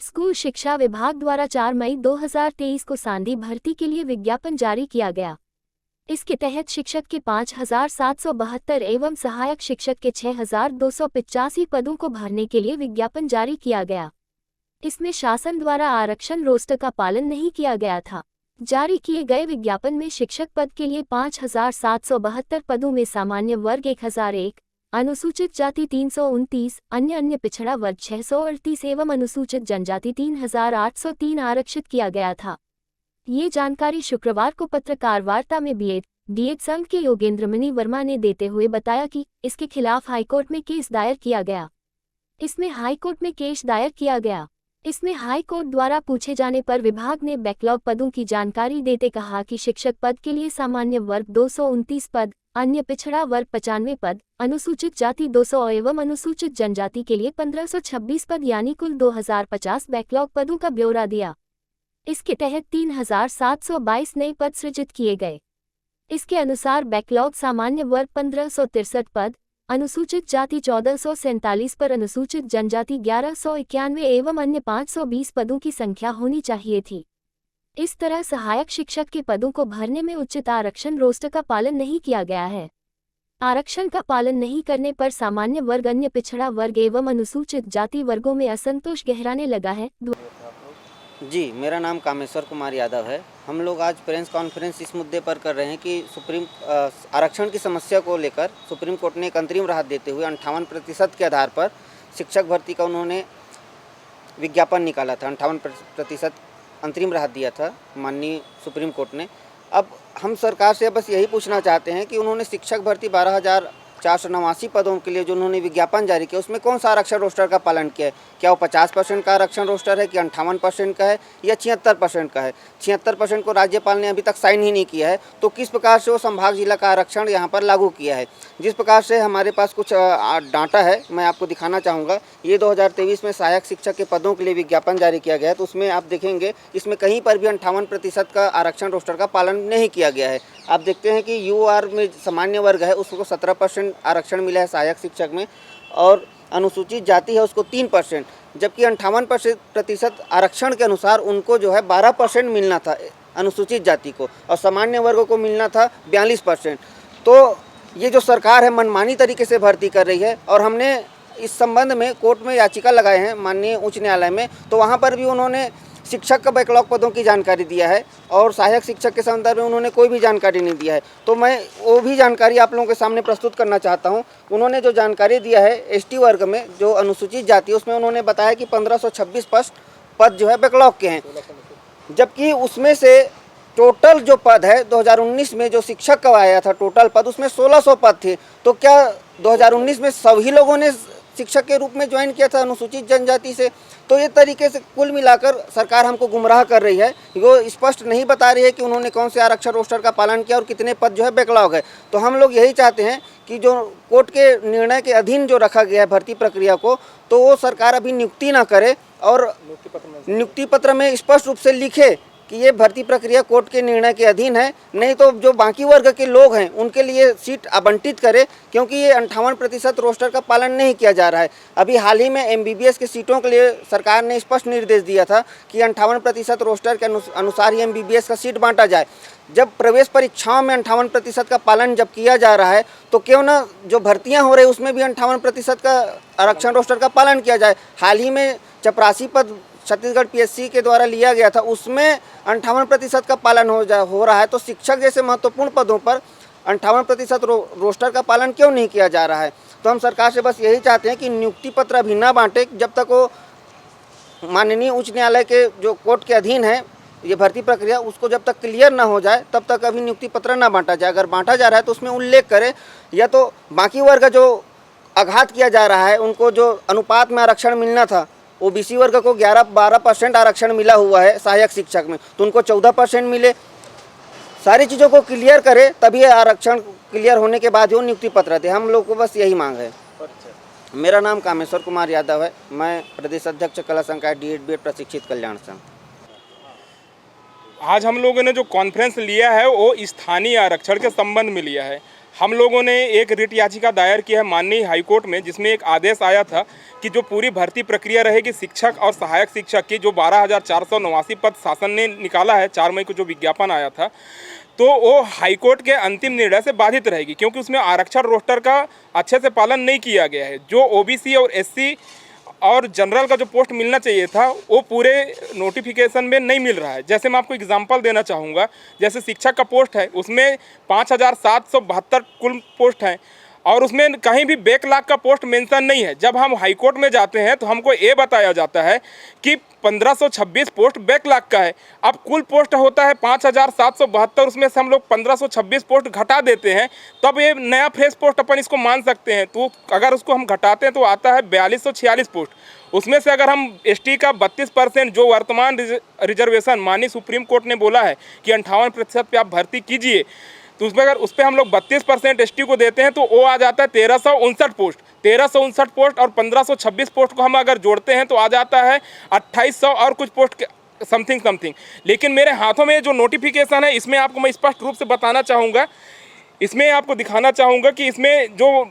School शिक्षा विभाग द्वारा 4 मई 2023 को सांडी भर्ती के लिए विज्ञापन जारी किया गया। इसके तहत शिक्षक के 5,772 एवं सहायक शिक्षक के 6,285 पदों को भरने के लिए विज्ञापन जारी किया गया। इसमें शासन द्वारा आरक्षण रोस्टर का पालन नहीं किया गया था। जारी किए गए विज्ञापन में शिक्षक पद के लिए 5,772 पदों में सामान्य वर्ग 1,001, अनुसूचित जाति 329, अन्य पिछड़ा वर्ग 638 एवं अनुसूचित जनजाति 3,803 आरक्षित किया गया था। ये जानकारी शुक्रवार को पत्रकार वार्ता में बीएड संघ के योगेंद्रमणि वर्मा ने देते हुए बताया कि इसके खिलाफ हाईकोर्ट में केस दायर किया गया। इसमें हाईकोर्ट द्वारा पूछे जाने पर विभाग ने बैकलॉग पदों की जानकारी देते कहा कि शिक्षक पद के लिए सामान्य वर्ग 229 पद, अन्य पिछड़ा वर्ग 95 पद, अनुसूचित जाति 200 एवं अनुसूचित जनजाति के लिए 1526 पद यानी कुल 2050 बैकलॉग पदों का ब्यौरा दिया। इसके तहत 3,722 नए पद सृजित किए गए। इसके अनुसार बैकलॉग सामान्य वर्ग 1563 पद, अनुसूचित जाति 1447 पर अनुसूचित जनजाति 1191 एवं अन्य 520 पदों की संख्या होनी चाहिए थी। इस तरह सहायक शिक्षक के पदों को भरने में उचित आरक्षण रोस्टर का पालन नहीं किया गया है। आरक्षण का पालन नहीं करने पर सामान्य वर्ग, अन्य पिछड़ा वर्ग एवं अनुसूचित जाति वर्गों में असंतोष गहराने लगा है। जी, मेरा नाम कामेश्वर कुमार यादव है। हम लोग आज प्रेस कॉन्फ्रेंस इस मुद्दे पर कर रहे हैं कि आरक्षण की समस्या को लेकर सुप्रीम कोर्ट ने एक अंतरिम राहत देते हुए 58% के आधार पर शिक्षक भर्ती का उन्होंने विज्ञापन निकाला था। 58% अंतरिम राहत दिया था माननीय सुप्रीम कोर्ट ने। अब हम सरकार से बस यही पूछना चाहते हैं कि उन्होंने शिक्षक भर्ती 12,489 पदों के लिए जो उन्होंने विज्ञापन जारी किया उसमें कौन सा आरक्षण रोस्टर का पालन किया है? क्या वो 50% का आरक्षण रोस्टर है कि 58% का है या 76% का है? 76% को राज्यपाल ने अभी तक साइन ही नहीं किया है, तो किस प्रकार से वो संभाग जिला का आरक्षण यहाँ पर लागू किया है? जिस प्रकार से हमारे पास कुछ डाटा है, मैं आपको दिखाना चाहूँगा। ये 2023 में सहायक शिक्षक के पदों के लिए विज्ञापन जारी किया गया है, तो उसमें आप देखेंगे इसमें कहीं पर भी 58% का आरक्षण रोस्टर का पालन नहीं किया गया है। आप देखते हैं कि यूआर में सामान्य वर्ग है उसको 17% आरक्षण मिला है सहायक शिक्षक में, और अनुसूचित जाति है उसको 3%, जबकि 58% आरक्षण के अनुसार उनको जो है 12% मिलना था अनुसूचित जाति को, और सामान्य वर्ग को मिलना था 42%। तो ये जो सरकार है मनमानी तरीके से भर्ती कर रही है, और हमने इस संबंध में कोर्ट में याचिका लगाए हैं माननीय उच्च न्यायालय में, तो वहाँ पर भी उन्होंने शिक्षक का बैकलॉग पदों की जानकारी दिया है और सहायक शिक्षक के संदर्भ में उन्होंने कोई भी जानकारी नहीं दिया है। तो मैं वो भी जानकारी आप लोगों के सामने प्रस्तुत करना चाहता हूँ। उन्होंने जो जानकारी दिया है एसटी वर्ग में जो अनुसूचित जाति, उसमें उन्होंने बताया कि 1526 पद जो है बैकलॉग के हैं, जबकि उसमें से टोटल जो पद है 2019 में जो शिक्षक का आया था टोटल पद, उसमें 1600 पद थे। तो क्या 2019 में सभी लोगों ने शिक्षक के रूप में ज्वाइन किया था अनुसूचित जनजाति से? तो ये तरीके से कुल मिलाकर सरकार हमको गुमराह कर रही है। वो स्पष्ट नहीं बता रही है कि उन्होंने कौन से आरक्षण रोस्टर का पालन किया और कितने पद जो है बैकलॉग है। तो हम लोग यही चाहते हैं कि जो कोर्ट के निर्णय के अधीन जो रखा गया है भर्ती प्रक्रिया को, तो वो सरकार अभी नियुक्ति ना करे और नियुक्ति पत्र में स्पष्ट रूप से लिखे कि ये भर्ती प्रक्रिया कोर्ट के निर्णय के अधीन है, नहीं तो जो बाकी वर्ग के लोग हैं उनके लिए सीट आवंटित करे, क्योंकि ये 58% रोस्टर का पालन नहीं किया जा रहा है। अभी हाल ही में एमबीबीएस की सीटों के लिए सरकार ने स्पष्ट निर्देश दिया था कि 58% रोस्टर के अनुसार ही एमबीबीएस का सीट बांटा जाए। जब प्रवेश परीक्षाओं में 58% का पालन जब किया जा रहा है, तो क्यों ना जो भर्तियाँ हो रही उसमें भी 58% का आरक्षण रोस्टर का पालन किया जाए। हाल ही में चपरासी पद छत्तीसगढ़ पीएससी के द्वारा लिया गया था, उसमें 58% का पालन हो रहा है। तो शिक्षक जैसे महत्वपूर्ण पदों पर 58% रोस्टर का पालन क्यों नहीं किया जा रहा है? तो हम सरकार से बस यही चाहते हैं कि नियुक्ति पत्र अभी ना बांटे, जब तक वो माननीय उच्च न्यायालय के जो कोर्ट के अधीन है ये भर्ती प्रक्रिया, उसको जब तक क्लियर ना हो जाए तब तक अभी नियुक्ति पत्र ना बांटा जाए। अगर बांटा जा रहा है तो उसमें उल्लेख करे, या तो बाकी वर्ग जो आघात किया जा रहा है उनको जो अनुपात में आरक्षण मिलना था, ओबीसी वर्ग को 11-12% आरक्षण मिला हुआ है सहायक शिक्षक में, तो उनको 14% मिले। सारी चीज़ों को क्लियर करे, तभी आरक्षण क्लियर होने के बाद वो नियुक्ति पत्र दे। हम लोग को बस यही मांग है। मेरा नाम कामेश्वर कुमार यादव है, मैं प्रदेश अध्यक्ष कला संकाय बीएड प्रशिक्षित कल्याण संघ। आज हम लोगों ने जो कॉन्फ्रेंस लिया है वो स्थानीय आरक्षण के संबंध में लिया है। हम लोगों ने एक रिट याचिका दायर की है माननीय हाईकोर्ट में, जिसमें एक आदेश आया था कि जो पूरी भर्ती प्रक्रिया रहेगी शिक्षक और सहायक शिक्षक की, जो 12,489 पद शासन ने निकाला है 4 मई को जो विज्ञापन आया था, तो वो हाईकोर्ट के अंतिम निर्णय से बाधित रहेगी, क्योंकि उसमें आरक्षण रोस्टर का अच्छे से पालन नहीं किया गया है। जो ओबीसी और एससी और जनरल का जो पोस्ट मिलना चाहिए था वो पूरे नोटिफिकेशन में नहीं मिल रहा है। जैसे मैं आपको एग्जांपल देना चाहूँगा, जैसे शिक्षक का पोस्ट है उसमें 5,772 कुल पोस्ट हैं और उसमें कहीं भी बैकलॉग का पोस्ट मेंशन नहीं है। जब हम हाईकोर्ट में जाते हैं तो हमको ये बताया जाता है कि 1526 पोस्ट बैकलॉग का है। अब कुल पोस्ट होता है 5,772, उसमें से हम लोग 1526 पोस्ट घटा देते हैं, तब ये नया फ्रेश पोस्ट अपन इसको मान सकते हैं। तो अगर उसको हम घटाते हैं तो आता है 4246 पोस्ट। उसमें से अगर हम एसटी का 32% जो वर्तमान रिजर्वेशन माननीय सुप्रीम कोर्ट ने बोला है कि 58% पे आप भर्ती कीजिए, तो उसमें अगर उस पर हम लोग 32% एसटी को देते हैं तो वो आ जाता है 1359 पोस्ट। 1359 पोस्ट और 1526 पोस्ट को हम अगर जोड़ते हैं तो आ जाता है 2800 और कुछ पोस्ट समथिंग। लेकिन मेरे हाथों में जो नोटिफिकेशन है इसमें आपको मैं स्पष्ट रूप से बताना चाहूँगा, इसमें आपको दिखाना चाहूँगा कि इसमें जो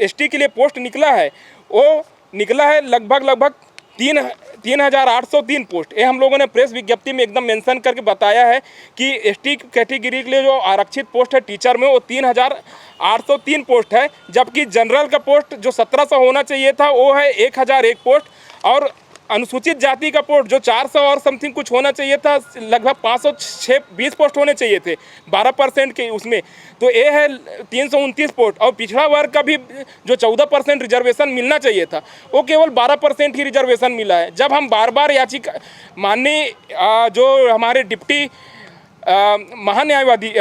एसटी के लिए पोस्ट निकला है वो निकला है लगभग 3,803 पोस्ट। ये हम लोगों ने प्रेस विज्ञप्ति में एकदम मेंशन करके बताया है कि एसटी कैटेगरी के लिए जो आरक्षित पोस्ट है टीचर में वो 3,803 पोस्ट है, जबकि जनरल का पोस्ट जो 1,700 होना चाहिए था वो है 1,001 पोस्ट, और अनुसूचित जाति का पोस्ट जो 400 और समथिंग कुछ होना चाहिए था, लगभग 520 पोस्ट होने चाहिए थे 12% के उसमें, तो ये है 329 पोस्ट। और पिछड़ा वर्ग का भी जो 14% रिजर्वेशन मिलना चाहिए था वो केवल 12% ही रिजर्वेशन मिला है। जब हम बार बार याचिका माननीय जो हमारे डिप्टी महान्यायवादी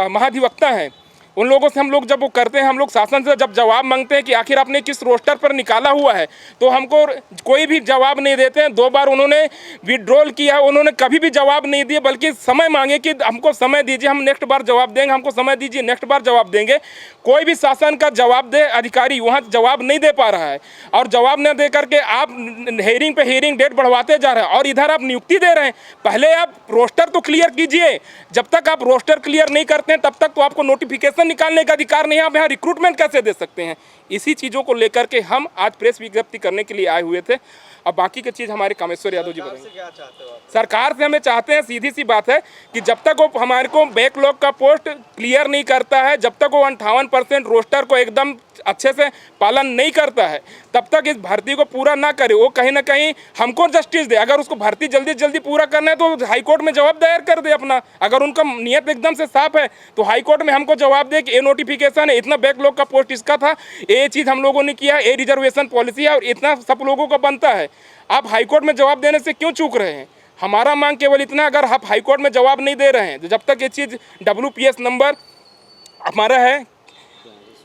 महाधिवक्ता हैं उन लोगों से हम लोग जब वो करते हैं, हम लोग शासन से जब जवाब मांगते हैं कि आखिर आपने किस रोस्टर पर निकाला हुआ है, तो हमको कोई भी जवाब नहीं देते हैं। 2 बार उन्होंने विड्रॉल किया, उन्होंने कभी भी जवाब नहीं दिए, बल्कि समय मांगे कि हमको समय दीजिए, हम नेक्स्ट बार जवाब देंगे, हमको समय दीजिए, नेक्स्ट बार जवाब देंगे। कोई भी शासन का जवाबदेह अधिकारी वहाँ जवाब नहीं दे पा रहा है, और जवाब न दे करके आप हेयरिंग पे हेयरिंग डेट बढ़वाते जा रहे हैं, और इधर आप नियुक्ति दे रहे हैं। पहले आप रोस्टर तो क्लियर कीजिए, जब तक आप रोस्टर क्लियर नहीं करते हैं तब तक तो आपको नोटिफिकेशन निकालने का अधिकार नहीं है। आप यहाँ रिक्रूटमेंट कैसे दे सकते हैं? इसी चीज़ों को लेकर के हम आज प्रेस विज्ञप्ति करने के लिए आए हुए थे। अब बाकी की चीज़ हमारे कामेश्वर यादव जी बताएंगे। क्या चाहते हो आप? सरकार से हमें चाहते हैं, सीधी सी बात है कि जब तक वो हमारे को बैकलॉग का पोस्ट क्लियर नहीं करता है, जब तक वो 58% रोस्टर को एकदम अच्छे से पालन नहीं करता है, तब तक इस भर्ती को पूरा ना करे। वो कहीं ना कहीं हमको जस्टिस दे। अगर उसको भर्ती जल्दी जल्दी पूरा करना है तो हाईकोर्ट में जवाब दायर कर दे अपना। अगर उनका नियत एकदम से साफ है तो हाईकोर्ट में हमको जवाब दे कि ये नोटिफिकेशन है, इतना बैकलॉग का पोस्ट इसका था, ये चीज़ हम लोगों ने किया, ये रिजर्वेशन पॉलिसी है और इतना सब लोगों को बनता है। आप हाईकोर्ट में जवाब देने से क्यों चूक रहे हैं? हमारा मांग केवल इतना, अगर आप हाईकोर्ट में जवाब नहीं दे रहे हैं तो जब तक ये चीज़ WPS नंबर हमारा है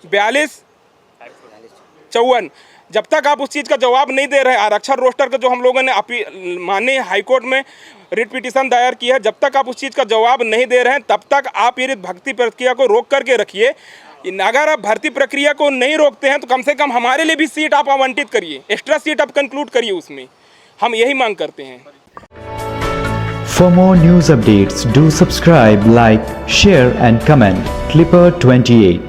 4254, जब तक आप उस चीज़ का जवाब नहीं दे रहे हैं, आरक्षण रोस्टर का जो हम लोगों ने माननीय हाईकोर्ट में रिट पिटीशन दायर किया है, जब तक आप उस चीज़ का जवाब नहीं दे रहे हैं तब तक आप ये भर्ती प्रक्रिया को रोक करके रखिए। अगर आप भर्ती प्रक्रिया को नहीं रोकते हैं तो कम से कम हमारे लिए भी सीट आप आवंटित करिए, एक्स्ट्रा सीट आप कंक्लूड करिए उसमें। हम यही मांग करते हैं। For more news updates, do subscribe, like, share and comment. Clipper 28.